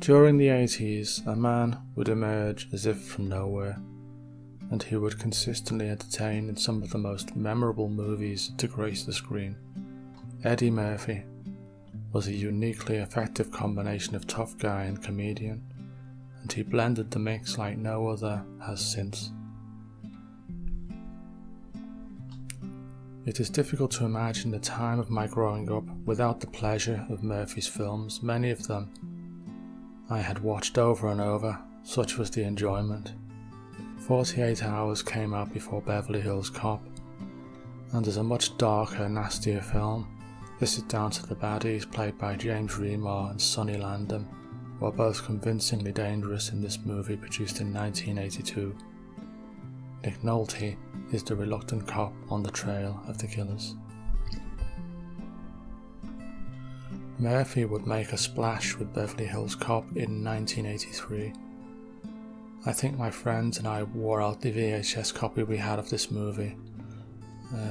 During the 80s, a man would emerge as if from nowhere, and he would consistently entertain in some of the most memorable movies to grace the screen. Eddie Murphy was a uniquely effective combination of tough guy and comedian, and he blended the mix like no other has since. It is difficult to imagine the time of my growing up without the pleasure of Murphy's films. Many of them I had watched over and over, such was the enjoyment. 48 Hours came out before Beverly Hills Cop, and is a much darker, nastier film. This is down to the baddies played by James Remar and Sonny Landham, who are both convincingly dangerous in this movie produced in 1982. Nick Nolte is the reluctant cop on the trail of the killers. Murphy would make a splash with Beverly Hills Cop in 1983. I think my friends and I wore out the VHS copy we had of this movie.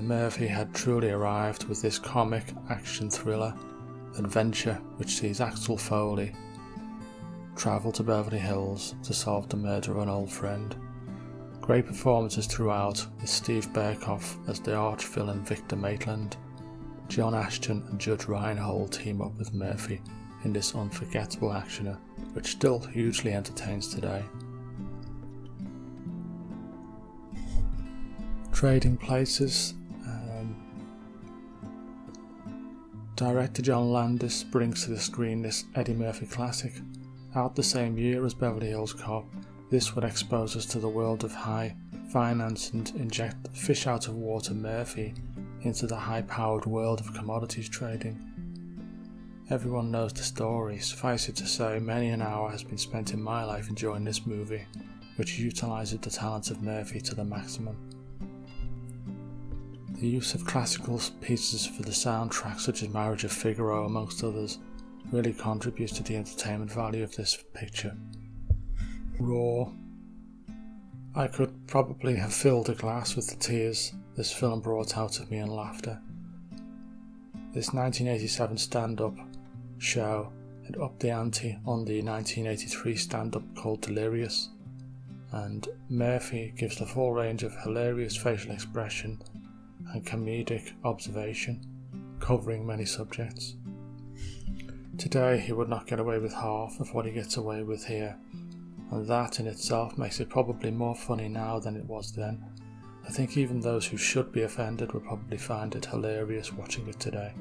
Murphy had truly arrived with this comic action thriller adventure which sees Axel Foley travel to Beverly Hills to solve the murder of an old friend. Great performances throughout, with Steve Berkoff as the arch-villain Victor Maitland. John Ashton and Judge Reinhold team up with Murphy in this unforgettable actioner, which still hugely entertains today. Trading Places. Director John Landis brings to the screen this Eddie Murphy classic. Out the same year as Beverly Hills Cop, this would expose us to the world of high finance and inject fish out of water Murphy into the high-powered world of commodities trading. Everyone knows the story. Suffice it to say, many an hour has been spent in my life enjoying this movie, which utilises the talents of Murphy to the maximum. The use of classical pieces for the soundtrack, such as Marriage of Figaro amongst others, really contributes to the entertainment value of this picture. Raw. I could probably have filled a glass with the tears this film brought out of me in laughter. This 1987 stand-up show had upped the ante on the 1983 stand-up called Delirious, and Murphy gives the full range of hilarious facial expression and comedic observation, covering many subjects. Today he would not get away with half of what he gets away with here, and that in itself makes it probably more funny now than it was then. I think even those who should be offended would probably find it hilarious watching it today.